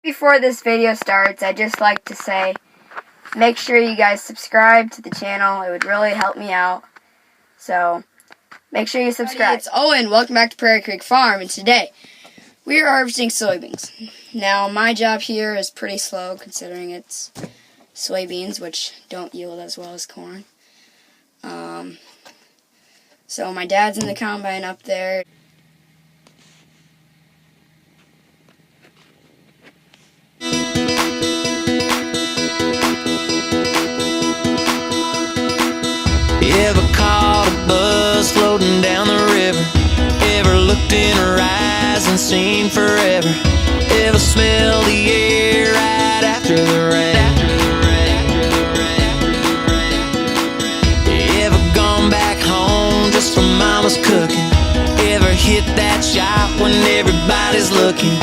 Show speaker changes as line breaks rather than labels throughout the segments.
Before this video starts, I'd just like to say, make sure you guys subscribe to the channel. It would really help me out. So, make sure you subscribe.
It's Owen. Welcome back to Prairie Creek Farm, and today we are harvesting soybeans. Now, my job here is pretty slow considering it's soybeans, which don't yield as well as corn. So my dad's in the combine up there.
Ever caught a buzz floating down the river? Ever looked in her eyes and seen forever? Ever smelled the air right after the rain? Ever gone back home just for mama's cooking? Ever hit that shot when everybody's looking?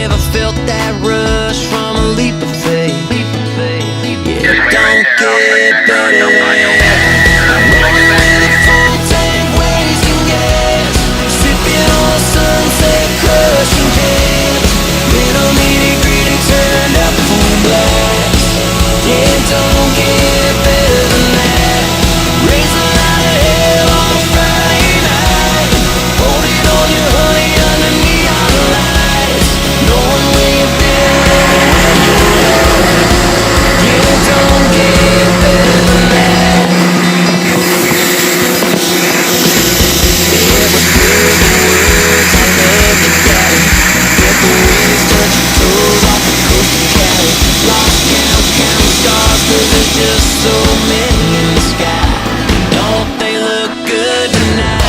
Ever felt that rush from a leap of faith? Yeah, it don't get better than that. Don't get better than that. Raise a lot of hell on a Friday night. Holding on your honey under neon lights. Knowing where you've been, where you're at. Yeah, don't get better than that. Ever heard the words I love you, daddy? Felt the waves touch your toes off the coast of Cali. Lost count stars, 'cause there's just so many in the sky. Don't they look good tonight?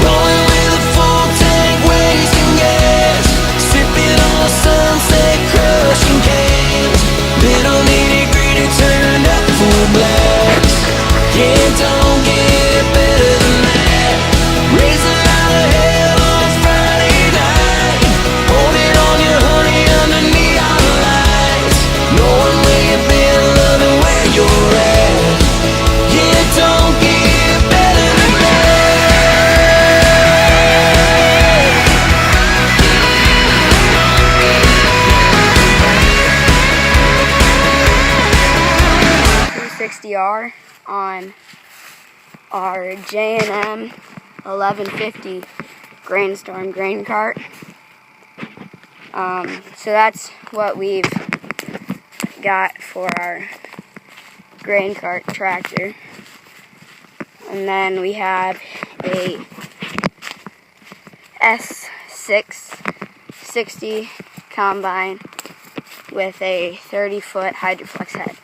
Rolling with a full tank, wasting gas. Sipping on the sunset, crushing cans. Little nitty gritty turned up full blast. Yeah, don't get better than that. Raise a lot of hell on a Friday night. Holding on your honey under neon lights. Knowing where you've been, loving where you're at. Yeah, don't get better than that.
360R on our J&M 1150 Grainstorm grain cart. So that's what we've got for our grain cart tractor. And then we have a S660 combine with a 30-foot Hydroflex head.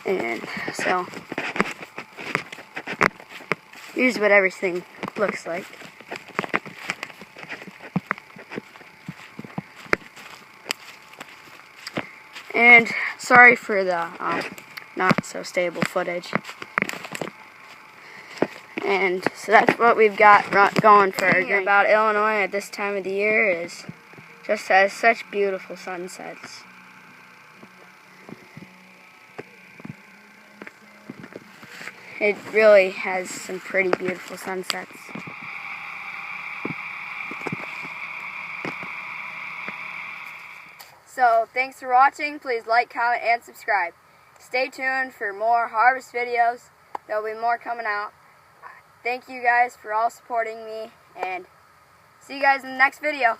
And so here's what everything looks like. And sorry for the not so stable footage. And so that's what we've got going for our grain. About Illinois at this time of the year is just has such beautiful sunsets. It really has some pretty beautiful sunsets. So, thanks for watching. Please like, comment, and subscribe. Stay tuned for more harvest videos. There'll be more coming out. Thank you guys for all supporting me, and see you guys in the next video.